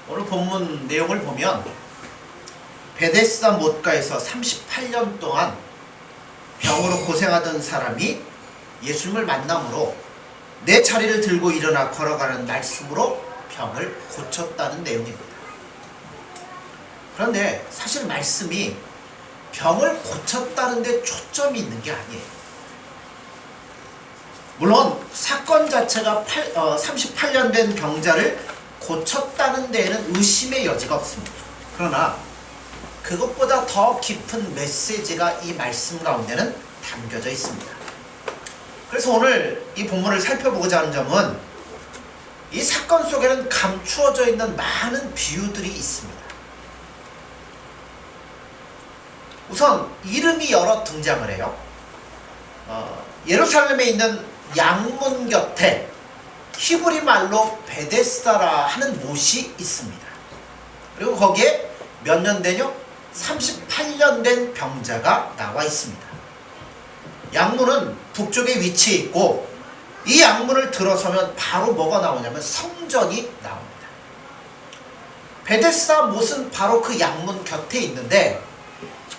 오늘 본문 내용을 보면 베데스다 못가에서 38년 동안 병으로 고생하던 사람이 예수님을 만남으로 내 자리를 들고 일어나 걸어가는 말씀으로 병을 고쳤다는 내용입니다. 그런데 사실 말씀이 병을 고쳤다는 데 초점이 있는 게 아니에요. 물론 사건 자체가 38년 된 병자를 고쳤다는 데에는 의심의 여지가 없습니다. 그러나 그것보다 더 깊은 메시지가 이 말씀 가운데는 담겨져 있습니다. 그래서 오늘 이 본문을 살펴보고자 하는 점은 이 사건 속에는 감추어져 있는 많은 비유들이 있습니다. 우선 이름이 여러 등장을 해요. 예루살렘에 있는 양문 곁에 히브리 말로 베데스다라 하는 못이 있습니다. 그리고 거기에 몇 년 된요? 38년 된 병자가 나와 있습니다. 양문은 북쪽에 위치해 있고 이 양문을 들어서면 바로 뭐가 나오냐면 성전이 나옵니다. 베데스다 못은 바로 그 양문 곁에 있는데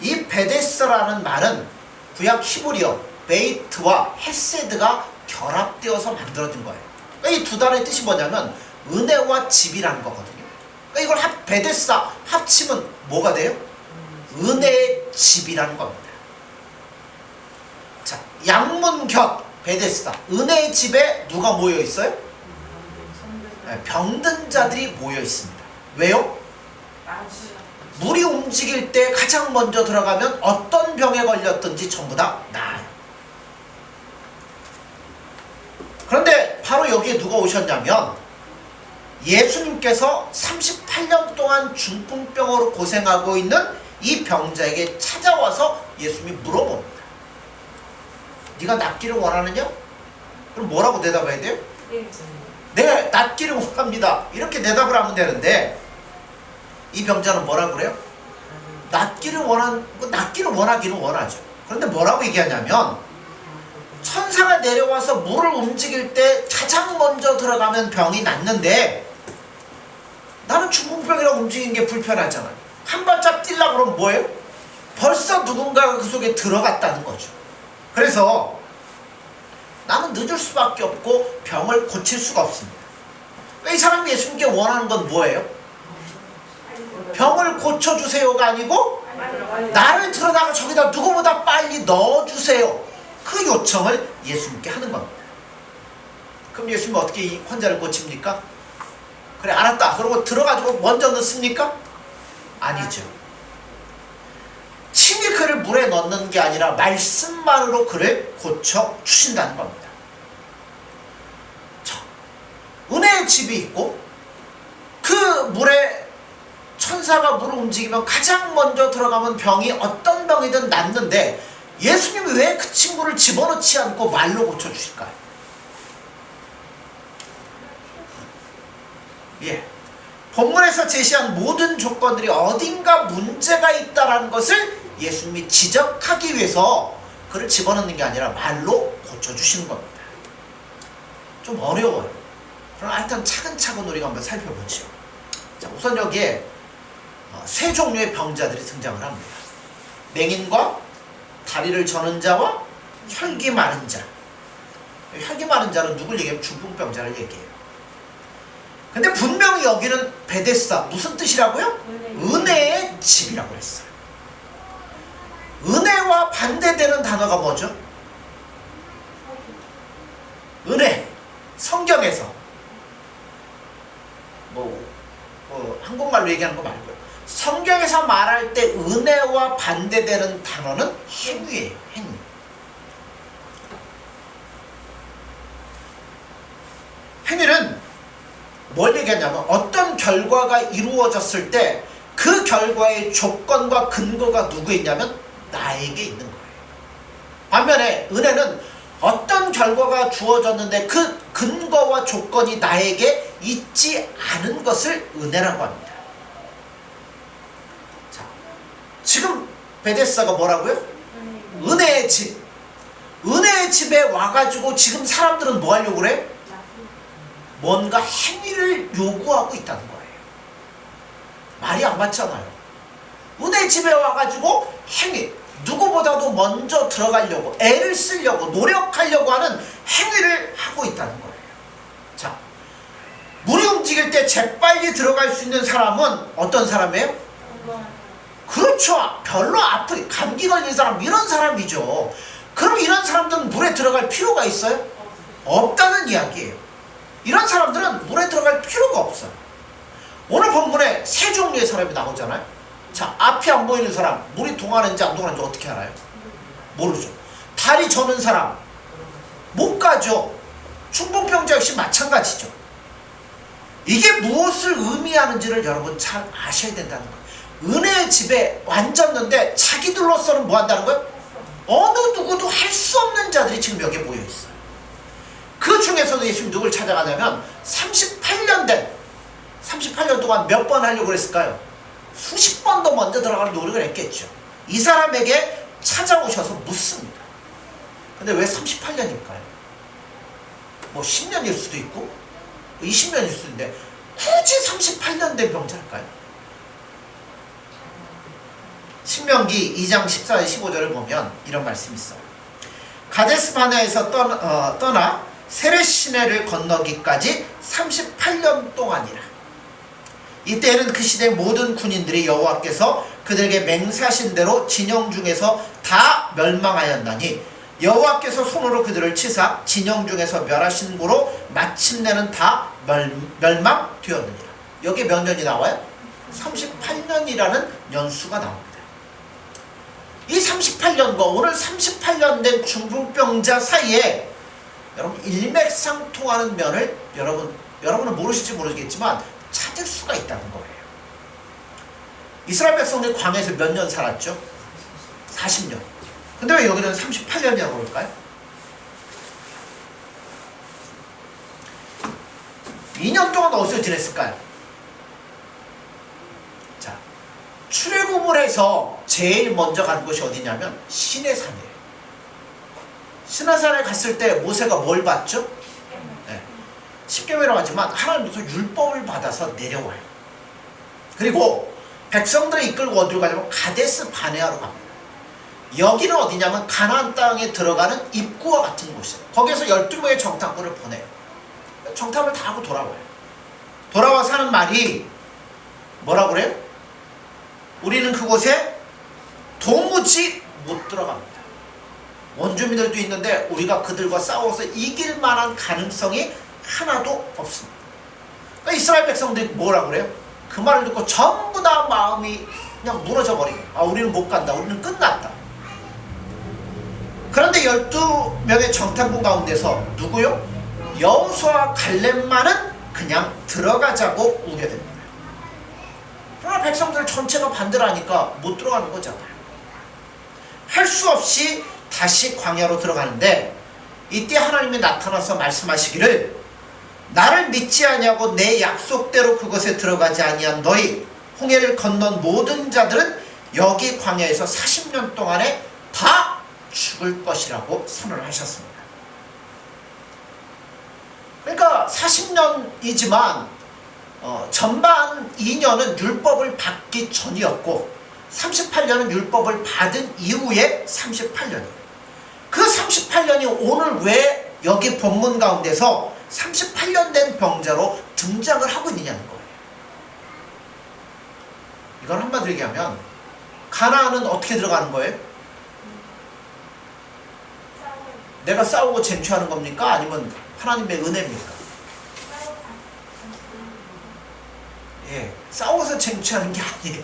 이 베데스다라는 말은 구약 히브리어 베이트와 헤세드가 결합되어서 만들어진 거예요. 그러니까 이 두 단어의 뜻이 뭐냐면 은혜와 집이라는 거거든요. 그러니까 이걸 베데스다 합치면 뭐가 돼요? 은혜의 집이라는 겁니다. 자, 양문 곁 베데스다 은혜의 집에 누가 모여 있어요? 병든 자들이 모여 있습니다. 왜요? 물이 움직일 때 가장 먼저 들어가면 어떤 병에 걸렸든지 전부 다 나아요. 그런데 바로 여기에 누가 오셨냐면 예수님께서 38년 동안 중풍병으로 고생하고 있는 이 병자에게 찾아와서 예수님이 물어봅니다. 네가 낫기를 원하느냐? 그럼 뭐라고 대답해야 돼요? 네, 낫기를 원합니다. 이렇게 대답을 하면 되는데 이 병자는 뭐라고 그래요? 낫기를 원하기는 원하죠. 그런데 뭐라고 얘기하냐면 천사가 내려와서 물을 움직일 때 가장 먼저 들어가면 병이 낫는데 나는 중풍병이라고 움직이는 게 불편하잖아요. 한 발짝 뛰려고 그러면 뭐예요? 벌써 누군가가 그 속에 들어갔다는 거죠. 그래서 나는 늦을 수밖에 없고 병을 고칠 수가 없습니다. 이 사람이 예수님께 원하는 건 뭐예요? 병을 고쳐주세요가 아니고 나를 들어다가 저기다 누구보다 빨리 넣어주세요. 그 요청을 예수님께 하는 겁니다. 그럼 예수님은 어떻게 이 환자를 고칩니까? 그래 알았다 그러고 들어가지고 먼저 넣습니까? 아니죠. 친히 그를 물에 넣는 게 아니라 말씀만으로 그를 고쳐주신다는 겁니다. 자, 은혜의 집이 있고 그 물에 천사가 물을 움직이면 가장 먼저 들어가면 병이 어떤 병이든 낫는데 예수님이 왜 그 친구를 집어넣지 않고 말로 고쳐주실까요? 예, 본문에서 제시한 모든 조건들이 어딘가 문제가 있다는 것을 예수님이 지적하기 위해서 그를 집어넣는 게 아니라 말로 고쳐주시는 겁니다. 좀 어려워요. 그럼 하여튼 차근차근 우리가 한번 살펴보죠. 자, 우선 여기에 세 종류의 병자들이 등장을 합니다. 맹인과 다리를 저는 자와 혈기 마른 자. 혈기 마른 자는 누굴 얘기하면 중풍병자를 얘기해요. 근데 분명히 여기는 베데스다 무슨 뜻이라고요? 은혜의 집이라고 했어요. 은혜와 반대되는 단어가 뭐죠? 은혜. 성경에서 한국말로 얘기하는 거 말고요. 성경에서 말할 때 은혜와 반대되는 단어는 행위예요. 행위. 행위는 뭘 얘기하냐면 어떤 결과가 이루어졌을 때 그 결과의 조건과 근거가 누구에 있냐면 나에게 있는 거예요. 반면에 은혜는 어떤 결과가 주어졌는데 그 근거와 조건이 나에게 있지 않은 것을 은혜라고 합니다. 자, 지금 베데스다가 뭐라고요? 은혜의 집. 은혜의 집에 와가지고 지금 사람들은 뭐 하려고 그래? 뭔가 행위를 요구하고 있다는 거예요. 말이 안 맞잖아요. 은혜 집에 와가지고 행위, 누구보다도 먼저 들어가려고 애를 쓰려고 노력하려고 하는 행위를 하고 있다는 거예요. 자, 물이 움직일 때 재빨리 들어갈 수 있는 사람은 어떤 사람이에요? 그렇죠. 별로 아프게 감기 걸린 사람, 이런 사람이죠. 그럼 이런 사람들은 물에 들어갈 필요가 있어요? 없다는 이야기예요. 이런 사람들은 물에 들어갈 필요가 없어요. 오늘 본문에 세 종류의 사람이 나오잖아요. 자, 앞이 안 보이는 사람, 물이 동하는지 안 동하는지 어떻게 알아요? 모르죠. 다리 저는 사람 못 가죠. 중풍병자 역시 마찬가지죠. 이게 무엇을 의미하는지를 여러분 잘 아셔야 된다는 거예요. 은혜의 집에 완졌는데 자기들로서는 뭐 한다는 거예요? 어느 누구도 할 수 없는 자들이 지금 여기에 모여 있어요. 그 중에서도 예수님 누굴 찾아가냐면 38년 동안 몇 번 하려고 그랬을까요? 수십 번도 먼저 들어가는 노력을 했겠죠. 이 사람에게 찾아오셔서 묻습니다. 근데 왜 38년일까요? 뭐 10년일 수도 있고 20년일 수도 있는데 굳이 38년 된 병자일까요? 신명기 2장 14절 15절을 보면 이런 말씀이 있어요. 가데스 바네아에서 떠나 세렛 시내를 건너기까지 38년 동안이라. 이때에는 그 시대 모든 군인들이 여호와께서 그들에게 맹세하신 대로 진영 중에서 다 멸망하였나니 여호와께서 손으로 그들을 치사 진영 중에서 멸하신 고로 마침내는 다 멸망되었느니라. 여기에 몇 년이 나와요? 38년이라는 연수가 나옵니다. 이 38년과 오늘 38년 된 중풍병자 사이에 여러분 일맥상통하는 면을 여러분은 모르실지 모르겠지만 찾을 수가 있다는 거예요. 이스라엘 백성들이 광야에서 몇 년 살았죠? 40년. 근데 왜 여기는 38년이라고 그럴까요? 이 년 동안 어디서 지냈을까요? 자, 출애굽을 해서 제일 먼저 간 곳이 어디냐면 시내산이에요. 시내산에 갔을 때 모세가 뭘 받죠? 네. 십계명이라고 하지만 하나님께서 율법을 받아서 내려와요. 그리고 백성들을 이끌고 어디로 가냐면 가데스 바네아로 갑니다. 여기는 어디냐면 가나안 땅에 들어가는 입구와 같은 곳이에요. 거기에서 12명의 정탐꾼을 보내요. 정탐을 다 하고 돌아와요. 돌아와서 하는 말이 뭐라고 그래요? 우리는 그곳에 도무지 못 들어갑니다. 원주민들도 있는데 우리가 그들과 싸워서 이길 만한 가능성이 하나도 없습니다. 그러니까 이스라엘 백성들이 뭐라고 그래요? 그 말을 듣고 전부 다 마음이 그냥 무너져 버리고, 아, 우리는 못 간다, 우리는 끝났다. 그런데 12명의 정탐꾼 가운데서 누구요? 여호수아와 갈렙만은 그냥 들어가자고 우겨댑니다. 그러나 백성들 전체가 반대를 하니까 못 들어가는 거잖아요. 할 수 없이 다시 광야로 들어가는데 이때 하나님이 나타나서 말씀하시기를 나를 믿지 아니하고 내 약속대로 그곳에 들어가지 아니한 너희 홍해를 건넌 모든 자들은 여기 광야에서 40년 동안에 다 죽을 것이라고 선언을 하셨습니다. 그러니까 40년이지만 전반 2년은 율법을 받기 전이었고 38년은 율법을 받은 이후에 38년이에요. 그 38년이 오늘 왜 여기 본문 가운데서 38년 된 병자로 등장을 하고 있느냐는 거예요. 이건 한마디로 얘기하면 가나안은 어떻게 들어가는 거예요? 내가 싸우고 쟁취하는 겁니까? 아니면 하나님의 은혜입니까? 예, 싸워서 쟁취하는 게 아니에요.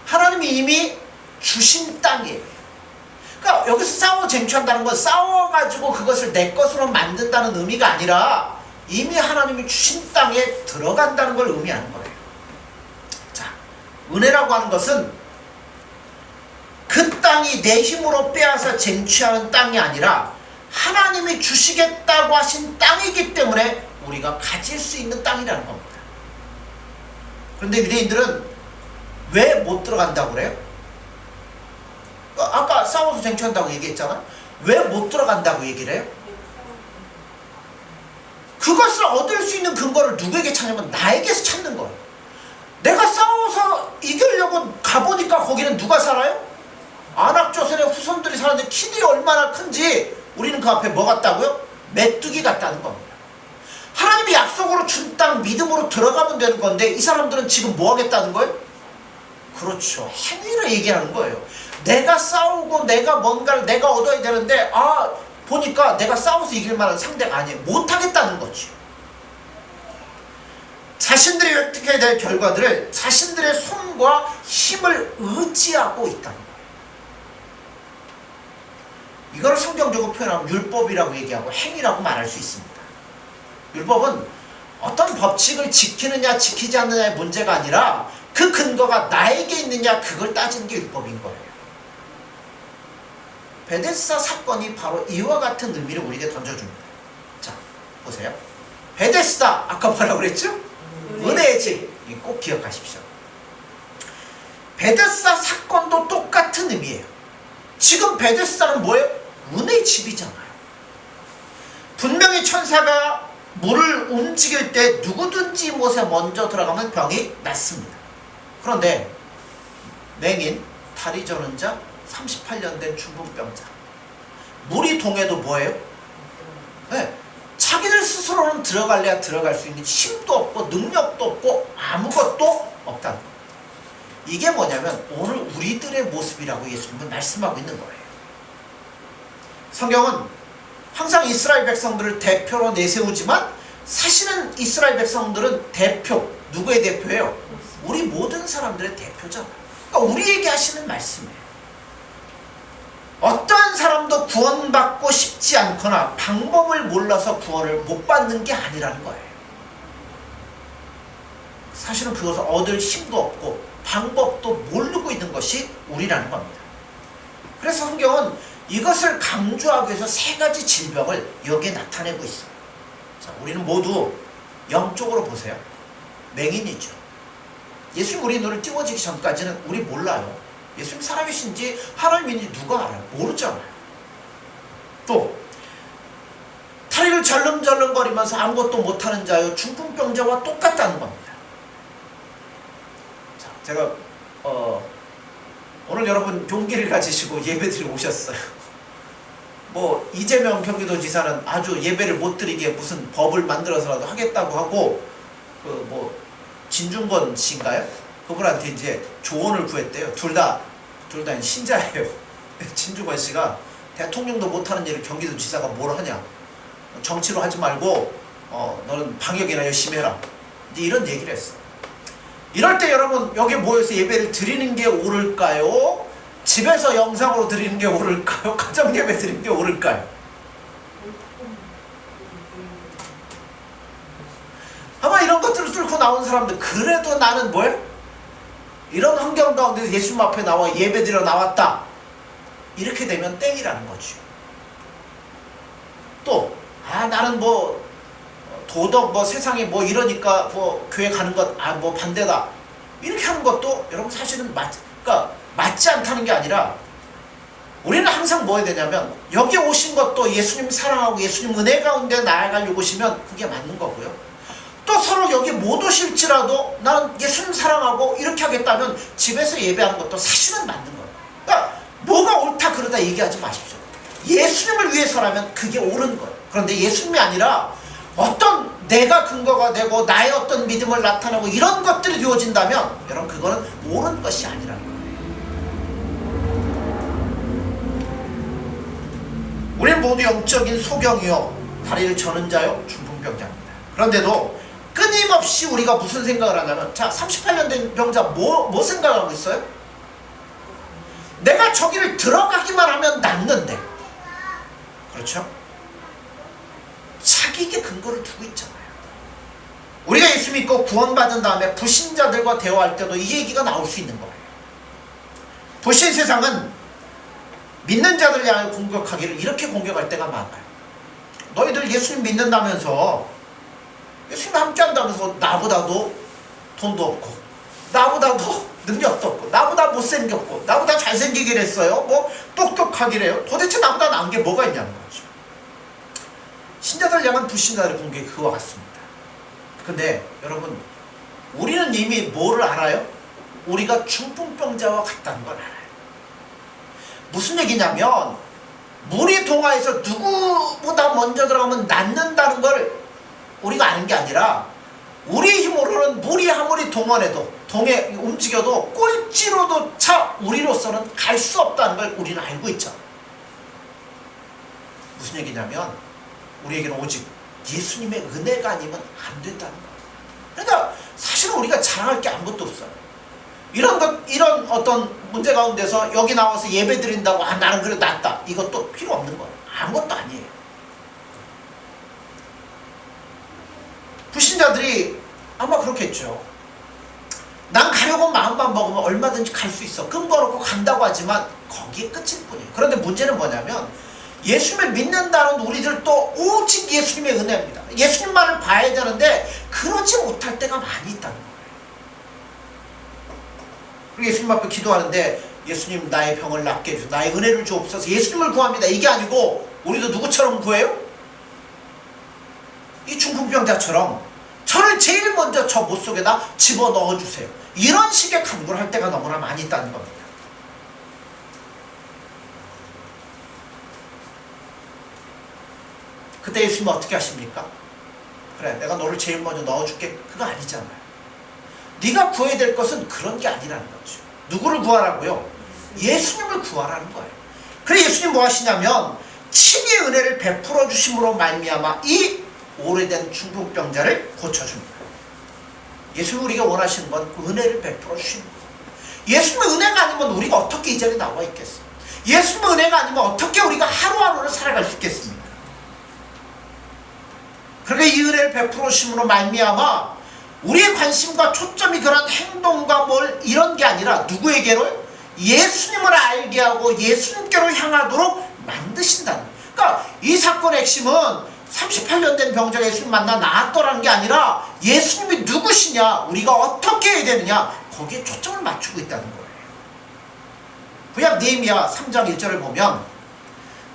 하나님이 이미 주신 땅이에요. 그러니까 여기서 싸워 쟁취한다는 건 싸워가지고 그것을 내 것으로 만든다는 의미가 아니라 이미 하나님이 주신 땅에 들어간다는 걸 의미하는 거예요. 자, 은혜라고 하는 것은 그 땅이 내 힘으로 빼앗아 쟁취하는 땅이 아니라 하나님이 주시겠다고 하신 땅이기 때문에 우리가 가질 수 있는 땅이라는 겁니다. 그런데 유대인들은 왜 못 들어간다고 그래요? 아까 싸워서 쟁취한다고 얘기했잖아. 왜 못 들어간다고 얘기를 해요? 그것을 얻을 수 있는 근거를 누구에게 찾냐면 나에게서 찾는 거예요. 내가 싸워서 이기려고 가보니까 거기는 누가 살아요? 안악조선의 후손들이 사는데 키들이 얼마나 큰지 우리는 그 앞에 뭐 같다고요? 메뚜기 같다는 겁니다. 하나님이 약속으로 준 땅 믿음으로 들어가면 되는 건데 이 사람들은 지금 뭐 하겠다는 거예요? 그렇죠. 행위를 얘기하는 거예요. 내가 싸우고 내가 뭔가를 내가 얻어야 되는데 보니까 내가 싸워서 이길 만한 상대가 아니에요. 못하겠다는 거죠. 자신들이 획득해야 될 결과들을 자신들의 손과 힘을 의지하고 있다는 거예요. 이걸 성경적으로 표현하면 율법이라고 얘기하고 행위라고 말할 수 있습니다. 율법은 어떤 법칙을 지키느냐 지키지 않느냐의 문제가 아니라 그 근거가 나에게 있느냐 그걸 따지는 게 율법인 거예요. 베데스다 사건이 바로 이와 같은 의미를 우리에게 던져줍니다. 자, 보세요. 베데스다 아까 뭐라고 그랬죠? 은혜의 집. 꼭 기억하십시오. 베데스다 사건도 똑같은 의미예요. 지금 베데스다는 뭐예요? 은혜의 집이잖아요. 분명히 천사가 물을 움직일 때 누구든지 못에 먼저 들어가면 병이 낫습니다. 그런데 맹인, 다리 저는 자, 38년 된 중풍병자, 물이 동해도 뭐예요? 네, 자기들 스스로는 들어갈래야 들어갈 수 있는 힘도 없고 능력도 없고 아무것도 없다는 거예요. 이게 뭐냐면 오늘 우리들의 모습이라고 예수님은 말씀하고 있는 거예요. 성경은 항상 이스라엘 백성들을 대표로 내세우지만 사실은 이스라엘 백성들은 대표, 누구의 대표예요? 우리 모든 사람들의 대표잖아요. 그러니까 우리에게 하시는 말씀이에요. 어떠한 사람도 구원받고 싶지 않거나 방법을 몰라서 구원을 못 받는 게 아니라는 거예요. 사실은 그것을 얻을 힘도 없고 방법도 모르고 있는 것이 우리라는 겁니다. 그래서 성경은 이것을 강조하기 위해서 세 가지 질병을 여기에 나타내고 있어요. 자, 우리는 모두 영적으로 보세요. 맹인이죠. 예수님 우리 눈을 띄워지기 전까지는 우리 몰라요. 예수님 사람이신지 하나님인지 누가 알아요? 모르잖아요. 또 다리를 절름절름거리면서 아무것도 못하는 자요 중풍병자와 똑같다는 겁니다. 자, 제가 오늘 여러분 용기를 가지시고 예배드리러 오셨어요. 뭐 이재명 경기도지사는 아주 예배를 못 드리게 무슨 법을 만들어서라도 하겠다고 하고 뭐 진중권 씨인가요? 그분한테 이제 조언을 구했대요. 둘 다 신자예요. 진중권 씨가 대통령도 못하는 일을 경기도지사가 뭘 하냐? 정치로 하지 말고 너는 방역이나 열심히 해라. 이제 이런 얘기를 했어요. 이럴 때 여러분 여기 모여서 예배를 드리는 게 옳을까요? 집에서 영상으로 드리는 게 옳을까요? 가정 예배 드리는 게 옳을까요? 아마 이런 것들을 뚫고 나온 사람들 그래도 나는 뭐예요? 이런 환경 가운데서 예수님 앞에 나와 예배 드리러 나왔다. 이렇게 되면 땡이라는 거죠. 또 나는 뭐 도덕 뭐 세상에 뭐 이러니까 뭐 교회 가는 것 뭐 반대다 이렇게 하는 것도 여러분 사실은 맞지 않다는 게 아니라 우리는 항상 뭐 해야 되냐면 여기 오신 것도 예수님 사랑하고 예수님 은혜 가운데 나아가려고 오시면 그게 맞는 거고요. 또 서로 여기 못 오실지라도 나는 예수님 사랑하고 이렇게 하겠다면 집에서 예배하는 것도 사실은 맞는 거예요. 그러니까 뭐가 옳다 그러다 얘기하지 마십시오. 예수님을 위해서라면 그게 옳은 거예요. 그런데 예수님이 아니라 어떤 내가 근거가 되고 나의 어떤 믿음을 나타내고 이런 것들이 되어진다면 여러분 그거는 옳은 것이 아니라는 거예요. 우리는 모두 영적인 소경이요 다리를 저는 자요 중풍병자입니다. 그런데도 끊임없이 우리가 무슨 생각을 하냐면 자 38년 된 병자 뭐 생각하고 있어요? 내가 저기를 들어가기만 하면 낫는데 그렇죠? 자기에게 근거를 두고 있잖아요. 우리가 예수 믿고 구원받은 다음에 불신자들과 대화할 때도 이 얘기가 나올 수 있는 거예요. 불신 세상은 믿는 자들 향해 공격하기를 이렇게 공격할 때가 많아요. 너희들 예수님 믿는다면서 예수님 함께 한다면서 나보다도 돈도 없고 나보다도 능력도 없고 나보다 못생겼고 나보다 잘생기긴 했어요. 뭐 똑똑하기래요. 도대체 나보다 나은 게 뭐가 있냐는 거죠. 신자들 향한 불신자들의 공격이 그와 같습니다. 근데 여러분 우리는 이미 뭐를 알아요? 우리가 중풍병자와 같다는 걸 알아요. 무슨 얘기냐면 물이 동하에서 누구보다 먼저 들어가면 낫는다는 걸 우리가 아는 게 아니라 우리 힘으로는 물이 아무리 동해 움직여도 꼴찌로도 차 우리로서는 갈 수 없다는 걸 우리는 알고 있죠. 무슨 얘기냐면 우리에게는 오직 예수님의 은혜가 아니면 안 된다는 거예요. 그러니까 사실은 우리가 자랑할 게 아무것도 없어요. 이런 어떤 문제 가운데서 여기 나와서 예배 드린다고 나는 그래 낫다 이것도 필요 없는 거예요. 아무것도 아니에요. 불신자들이 아마 그렇겠죠. 난 가려고 마음만 먹으면 얼마든지 갈 수 있어. 금 벌었고 간다고 하지만 거기에 끝일 뿐이에요. 그런데 문제는 뭐냐면 예수님을 믿는다는 우리들도 오직 예수님의 은혜입니다. 예수님만을 봐야 되는데 그러지 못할 때가 많이 있다는 거예요. 그리고 예수님 앞에 기도하는데 예수님 나의 병을 낫게 해주세요. 나의 은혜를 주옵소서. 예수님을 구합니다. 이게 아니고 우리도 누구처럼 구해요? 이 중풍병자처럼 저를 제일 먼저 저 못 속에다 집어넣어주세요. 이런 식의 간구를 할 때가 너무나 많이 있다는 겁니다. 그때 예수님은 어떻게 하십니까? 그래 내가 너를 제일 먼저 넣어줄게. 그거 아니잖아요. 네가 구해야 될 것은 그런 게 아니라는 거죠. 누구를 구하라고요? 예수님을 구하라는 거예요. 그래 예수님 뭐 하시냐면 친히 은혜를 베풀어 주심으로 말미암아 이 오래된 중풍병자를 고쳐줍니다. 예수님 우리가 원하시는 건 은혜를 베풀어 주시는 거예요. 예수님의 은혜가 아니면 우리가 어떻게 이 자리에 나와 있겠어요? 예수님의 은혜가 아니면 어떻게 우리가 하루하루를 살아갈 수 있겠습니까? 그러니까 이 은혜를 베풀어 주심으로 말미암아 우리의 관심과 초점이 그런 행동과 이런 게 아니라 누구에게로? 예수님을 알게 하고 예수님께로 향하도록 만드신다는 거예요. 그러니까 이 사건의 핵심은 38년 된 병자가 예수님 만나 나았더라는 게 아니라 예수님이 누구시냐, 우리가 어떻게 해야 되느냐, 거기에 초점을 맞추고 있다는 거예요. 구약 느헤미야 3장 1절을 보면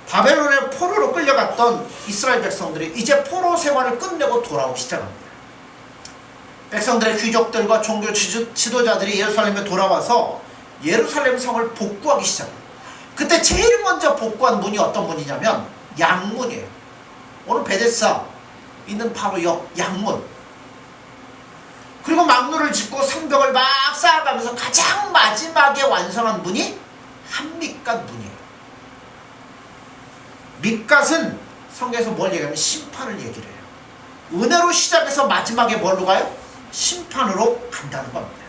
바벨론의 포로로 끌려갔던 이스라엘 백성들이 이제 포로 생활을 끝내고 돌아오기 시작합니다. 백성들의 귀족들과 종교 지도자들이 예루살렘에 돌아와서 예루살렘 성을 복구하기 시작합니다. 그때 제일 먼저 복구한 문이 어떤 문이냐면 양문이에요. 오늘 베데스다 있는 바로 옆 양문. 그리고 망루를 짓고 성벽을 막 쌓아가면서 가장 마지막에 완성한 문이 한밋갓 문이에요. 밑갓은 성경에서 뭘 얘기하면 심판을 얘기를 해요. 은혜로 시작해서 마지막에 뭘로 가요? 심판으로 간다는 겁니다.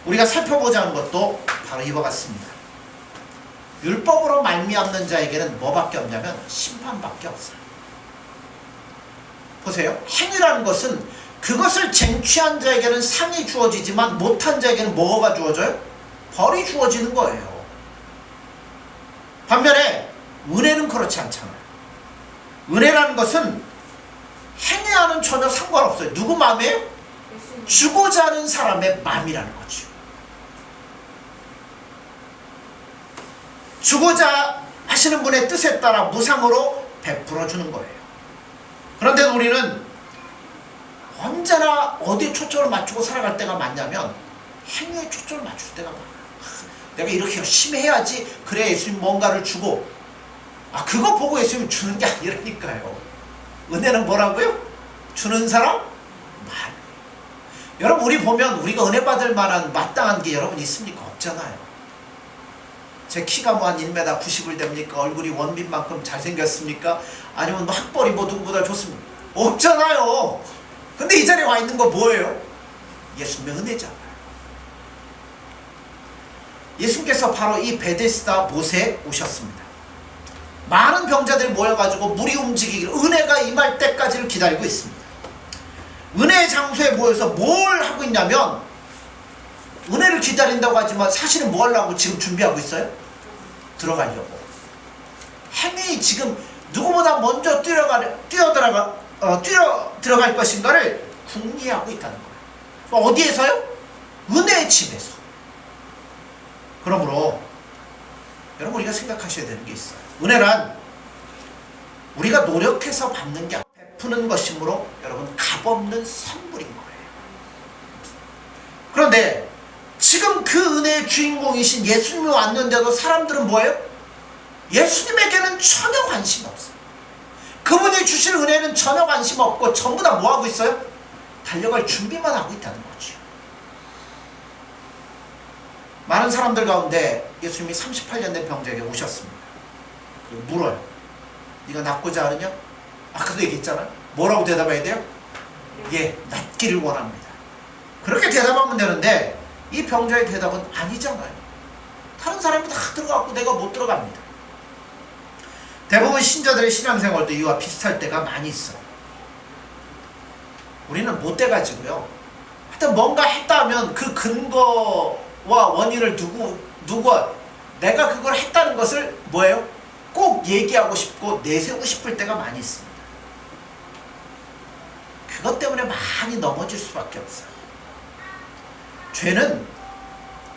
우리가 살펴보자는 것도 바로 이와 같습니다. 율법으로 말미암는 자에게는 뭐밖에 없냐면 심판밖에 없어요. 보세요. 행위라는 것은 그것을 쟁취한 자에게는 상이 주어지지만 못한 자에게는 뭐가 주어져요? 벌이 주어지는 거예요. 반면에 은혜는 그렇지 않잖아요. 은혜라는 것은 행위와는 전혀 상관없어요. 누구 마음이에요? 주고자 하는 사람의 마음이라는 거죠. 주고자 하시는 분의 뜻에 따라 무상으로 베풀어 주는 거예요. 그런데 우리는 언제나 어디에 초점을 맞추고 살아갈 때가 많냐면 행위에 초점을 맞출 때가 많아요. 내가 이렇게 열심히 해야지 그래야 예수님 뭔가를 주고, 그거 보고 예수님 주는 게 아니라니까요. 은혜는 뭐라고요? 주는 사람? 말. 여러분 우리 보면 우리가 은혜 받을 만한 마땅한 게 여러분 있습니까? 없잖아요. 제 키가 뭐 한 1m 90을 됩니까? 얼굴이 원빈만큼 잘생겼습니까? 아니면 학벌이 뭐 누구보다 좋습니까? 없잖아요. 근데 이 자리에 와 있는 거 뭐예요? 예수님의 은혜잖아요. 예수님께서 바로 이 베데스다 못에 오셨습니다. 많은 병자들이 모여가지고 물이 움직이기를 은혜가 임할 때까지를 기다리고 있습니다. 은혜의 장소에 모여서 뭘 하고 있냐면 은혜를 기다린다고 하지만 사실은 뭐 하려고 지금 준비하고 있어요? 들어가려고. 행위 지금 누구보다 먼저 들어갈 것인가를 궁리하고 있다는 거예요. 어디에서요? 은혜의 집에서. 그러므로 여러분 우리가 생각하셔야 되는 게 있어요. 은혜란 우리가 노력해서 받는 게 아니라 베푸는 것이므로 여러분 값없는 선물인 거예요. 그런데 지금 그 은혜의 주인공이신 예수님이 왔는데도 사람들은 뭐예요? 예수님에게는 전혀 관심 없어요. 그분이 주실 은혜는 전혀 관심 없고 전부 다 뭐하고 있어요? 달려갈 준비만 하고 있다는 거죠. 많은 사람들 가운데 예수님이 38년 된 병자에게 오셨습니다. 물어요. 네가 낫고자 하느냐? 아까도 얘기했잖아요. 뭐라고 대답해야 돼요? 예, 낫기를 원합니다. 그렇게 대답하면 되는데 이 병자의 대답은 아니잖아요. 다른 사람이 다 들어가고 내가 못 들어갑니다. 대부분 신자들의 신앙생활도 이와 비슷할 때가 많이 있어요. 우리는 못 돼가지고요. 하여튼 뭔가 했다 하면 그 근거와 원인을 두고 내가 그걸 했다는 것을 뭐예요? 꼭 얘기하고 싶고 내세우고 싶을 때가 많이 있습니다. 그것 때문에 많이 넘어질 수밖에 없어요. 죄는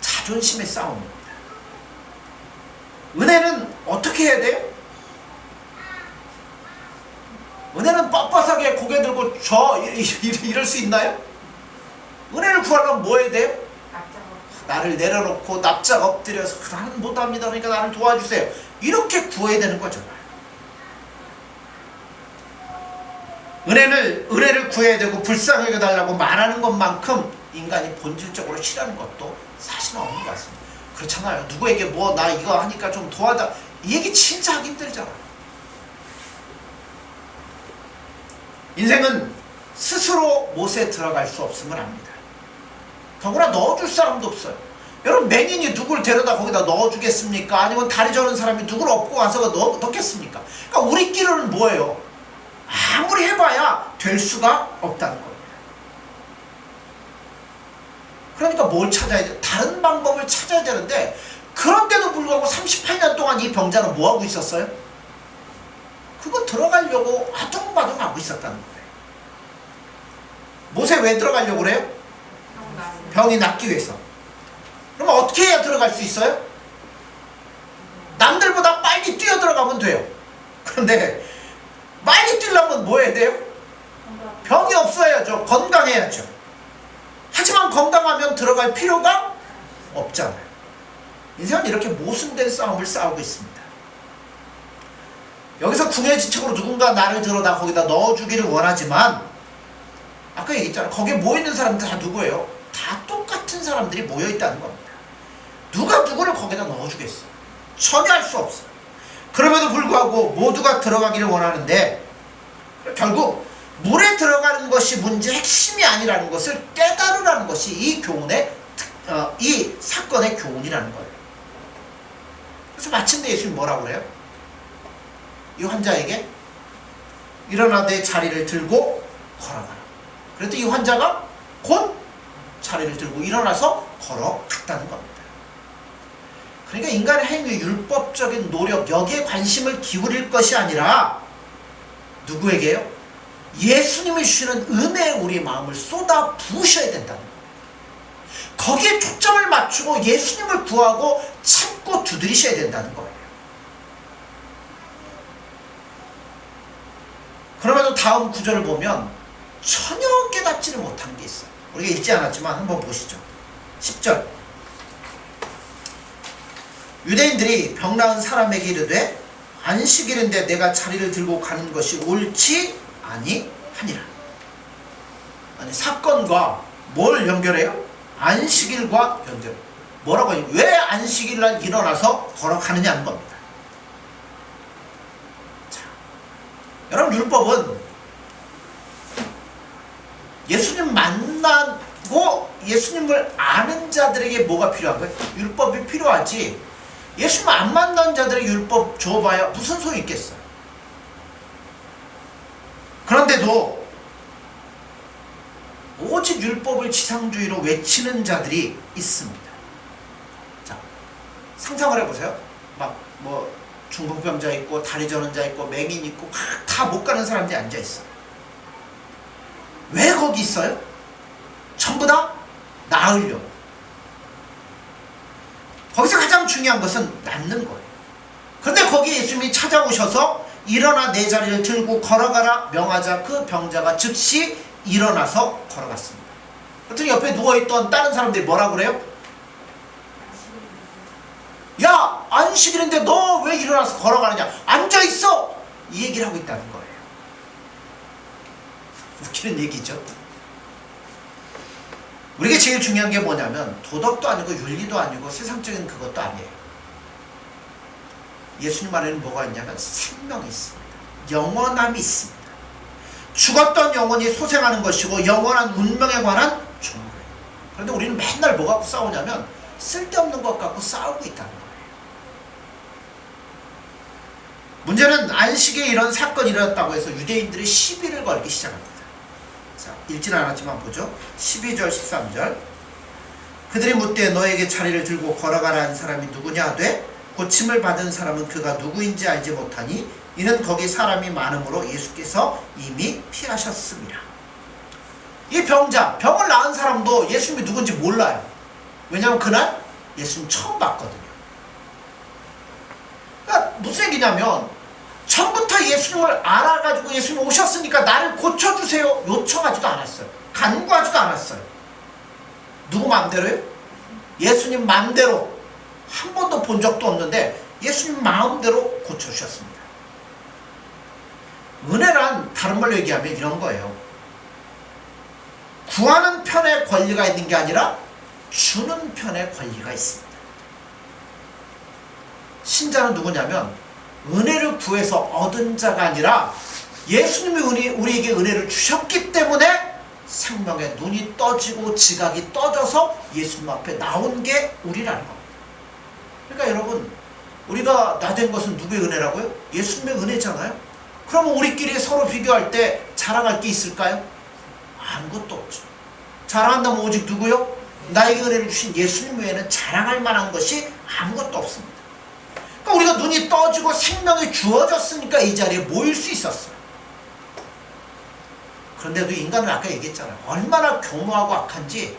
자존심의 싸움입니다. 은혜는 어떻게 해야 돼요? 은혜는 뻣뻣하게 고개 들고 이럴 수 있나요? 은혜를 구하려면 뭐 해야 돼요? 나를 내려놓고 납작 엎드려서 나는 못합니다. 그러니까 나를 도와주세요. 이렇게 구해야 되는 거죠. 은혜를 구해야 되고 불쌍하게 달라고 말하는 것만큼 인간이 본질적으로 싫어하는 것도 사실은 없는 것 같습니다. 그렇잖아요. 누구에게 뭐 나 이거 하니까 좀 도와다 이 얘기 진짜 하기 힘들잖아요. 인생은 스스로 못에 들어갈 수 없음을 압니다. 더구나 넣어줄 사람도 없어요. 여러분 맹인이 누굴 데려다 거기다 넣어주겠습니까? 아니면 다리 저는 사람이 누굴 업고 와서 넣겠습니까? 그러니까 우리끼리는 뭐예요? 아무리 해봐야 될 수가 없다는 겁니다. 그러니까 뭘 찾아야 돼? 다른 방법을 찾아야 되는데 그런데도 불구하고 38년 동안 이 병자는 뭐하고 있었어요? 그거 들어가려고 아둥바둥하고 있었다는 거예요. 못에 왜 들어가려고 그래요? 병이 낫기 위해서. 그럼 어떻게 해야 들어갈 수 있어요? 남들보다 빨리 뛰어 들어가면 돼요. 그런데 빨리 뛰려면 뭐 해야 돼요? 병이 없어야죠. 건강해야죠. 하지만 건강하면 들어갈 필요가 없잖아요. 인생은 이렇게 모순된 싸움을 싸우고 있습니다. 여기서 궁예지책으로 누군가 나를 들어다 거기다 넣어주기를 원하지만 아까 얘기했잖아요. 거기에 모여있는 사람들 다 누구예요? 다 똑같은 사람들이 모여있다는 겁니다. 누가 누구를 거기다 넣어주겠어요? 전혀 할 수 없어요. 그럼에도 불구하고 모두가 들어가기를 원하는데 결국 물에 들어가는 것이 문제의 핵심이 아니라는 것을 깨달으라는 것이 이 교훈의 이 사건의 교훈이라는 거예요. 그래서 마침내 예수님이 뭐라고 그래요? 이 환자에게 일어나 내 자리를 들고 걸어가라. 그랬더니 이 환자가 곧 자리를 들고 일어나서 걸어갔다는 겁니다. 그러니까 인간의 행위, 율법적인 노력, 여기에 관심을 기울일 것이 아니라 누구에게요? 예수님이 주시는 은혜에 우리 마음을 쏟아 부으셔야 된다는 거예요. 거기에 초점을 맞추고 예수님을 구하고 찾고 두드리셔야 된다는 거예요. 그러면서 다음 구절을 보면 전혀 깨닫지를 못한 게 있어요. 우리가 읽지 않았지만 한번 보시죠. 10절. 유대인들이 병 나은 사람에게 이르되 안식일인데 내가 자리를 들고 가는 것이 옳지 아니하니라. 아니 사건과 뭘 연결해요? 안식일과 연결. 뭐라고 해요? 왜 안식일날 일어나서 걸어가느냐는 겁니다. 자, 여러분 율법은 예수님 만나고 예수님을 아는 자들에게 뭐가 필요한 거예요? 율법이 필요하지. 예수님 안 만난 자들의 율법 줘봐야 무슨 소용이 있겠어요? 그런데도 오직 율법을 지상주의로 외치는 자들이 있습니다. 자, 상상을 해보세요. 막 뭐 중풍병자 있고 다리 저는 자 있고 맹인 있고 다 못 가는 사람들이 앉아있어. 왜 거기 있어요? 전부 다 나으려고. 거기서 가장 중요한 것은 낫는 거예요. 그런데 거기에 예수님이 찾아오셔서 일어나 내 자리를 들고 걸어가라 명하자 그 병자가 즉시 일어나서 걸어갔습니다. 그랬더니 옆에 누워있던 다른 사람들이 뭐라 그래요? 야, 안식일인데 너 왜 일어나서 걸어가느냐? 앉아있어! 이 얘기를 하고 있다는 거예요. 웃기는 얘기죠. 우리에게 제일 중요한 게 뭐냐면 도덕도 아니고 윤리도 아니고 세상적인 그것도 아니에요. 예수님 안에는 뭐가 있냐면 생명이 있습니다. 영원함이 있습니다. 죽었던 영혼이 소생하는 것이고 영원한 운명에 관한 정보예요. 그런데 우리는 맨날 뭐 갖고 싸우냐면 쓸데없는 것 갖고 싸우고 있다는 거예요. 문제는 안식에 이런 사건이 일어났다고 해서 유대인들이 시비를 걸기 시작합니다. 자, 읽지는 않았지만 보죠. 12절 13절. 그들이 묻되 너에게 자리를 들고 걸어가라 한 사람이 누구냐 하되 고침을 받은 사람은 그가 누구인지 알지 못하니 이는 거기 사람이 많음으로 예수께서 이미 피하셨습니다. 이 병자, 병을 낳은 사람도 예수님이 누군지 몰라요. 왜냐하면 그날 예수님 처음 봤거든요. 그러니까 무슨 얘기냐면 처음부터 예수님을 알아가지고 예수님 오셨으니까 나를 고쳐주세요 요청하지도 않았어요. 간구하지도 않았어요. 누구 마음대로요? 예수님 마음대로. 한 번도 본 적도 없는데 예수님 마음대로 고쳐주셨습니다. 은혜란 다른 말로 얘기하면 이런 거예요. 구하는 편에 권리가 있는 게 아니라 주는 편에 권리가 있습니다. 신자는 누구냐면 은혜를 구해서 얻은 자가 아니라 예수님이 우리에게 은혜를 주셨기 때문에 생명의 눈이 떠지고 지각이 떠져서 예수님 앞에 나온 게 우리라는 겁니다. 그러니까 여러분, 우리가 나된 것은 누구의 은혜라고요? 예수님의 은혜잖아요. 그러면 우리끼리 서로 비교할 때 자랑할 게 있을까요? 아무것도 없죠. 자랑한다면 오직 누구요? 나에게 은혜를 주신 예수님 외에는 자랑할 만한 것이 아무것도 없습니다. 그러니까 우리가 눈이 떠지고 생명이 주어졌으니까 이 자리에 모일 수 있었어요. 그런데도 인간은 아까 얘기했잖아요. 얼마나 교묘하고 악한지.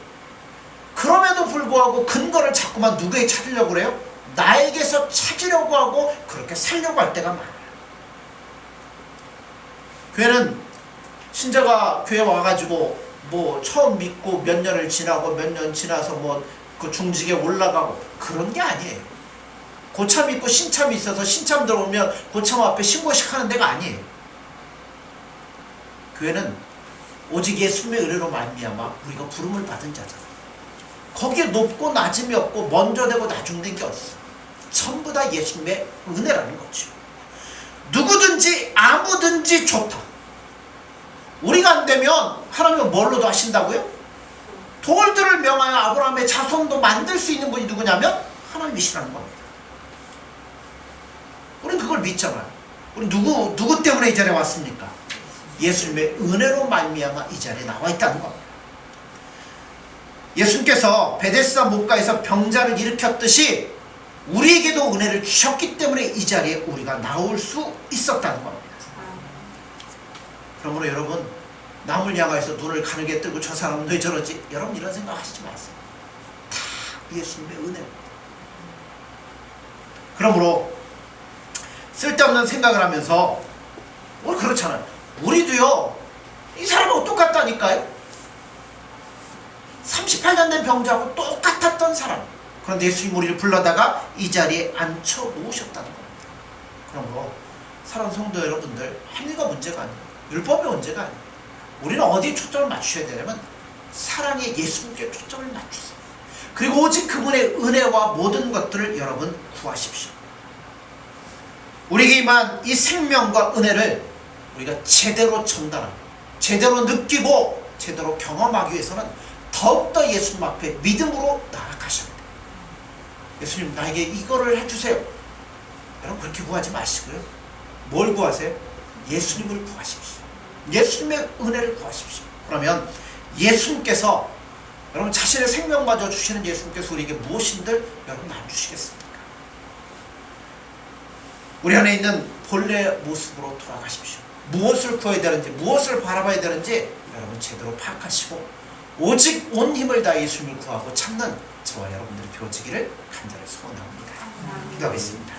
그럼에도 불구하고 근거를 자꾸만 누구에게 찾으려고 그래요? 나에게서 찾으려고 하고 그렇게 살려고 할 때가 많아요. 교회는 신자가 교회 와가지고 뭐 처음 믿고 몇 년을 지나고 몇 년 지나서 뭐 그 중직에 올라가고 그런 게 아니에요. 고참 있고 신참이 있어서 신참 들어오면 고참 앞에 신고식 하는 데가 아니에요. 교회는 오직 예수님의 은혜로 말미암아 우리가 부름을 받은 자잖아요. 거기에 높고 낮음이 없고 먼저 되고 나중 된 게 없어요. 전부 다 예수님의 은혜라는 거죠. 누구든지 아무든지 좋다. 우리가 안 되면 하나님은 뭘로도 하신다고요? 돌들을 명하여 아브라함의 자손도 만들 수 있는 분이 누구냐면 하나님이시라는 겁니다. 우리는 그걸 믿잖아요. 우리 누구 때문에 이 자리에 왔습니까? 예수님의 은혜로 말미암아 이 자리에 나와 있다는 겁니다. 예수님께서 베데스다 목가에서 병자를 일으켰듯이 우리에게도 은혜를 주셨기 때문에 이 자리에 우리가 나올 수 있었다는 겁니다. 그러므로 여러분, 남을 향해서 눈을 가늘게 뜨고 저 사람은 왜 저러지? 여러분 이런 생각 하시지 마세요. 다 예수님의 은혜입니다. 그러므로 쓸데없는 생각을 하면서 그렇잖아요. 우리도요 이 사람하고 똑같다니까요. 38년 된 병자하고 똑같았던 사람. 그런데 예수님 우리를 불러다가 이 자리에 앉혀 놓으셨다는 겁니다. 그러므로 사랑하는 성도 여러분들, 행위가 문제가 아니에요. 율법의 문제가 아니에요. 우리는 어디에 초점을 맞추셔야 되냐면 사랑의 예수님께 초점을 맞추세요. 그리고 오직 그분의 은혜와 모든 것들을 여러분 구하십시오. 우리에게 임한 이 생명과 은혜를 우리가 제대로 전달하고 제대로 느끼고 제대로 경험하기 위해서는 더욱더 예수님 앞에 믿음으로 나아가셔야 돼요. 예수님 나에게 이거를 해주세요. 여러분 그렇게 구하지 마시고요. 뭘 구하세요? 예수님을 구하십시오. 예수님의 은혜를 구하십시오. 그러면 예수님께서 여러분 자신의 생명마저 주시는 예수님께서 우리에게 무엇인들 여러분 안 주시겠습니까? 우리 안에 있는 본래 모습으로 돌아가십시오. 무엇을 구해야 되는지 무엇을 바라봐야 되는지 여러분 제대로 파악하시고 오직 온 힘을 다해 예수님을 구하고 찾는 저와 여러분들이 되어지기를 간절히 소원합니다. 기도하겠습니다.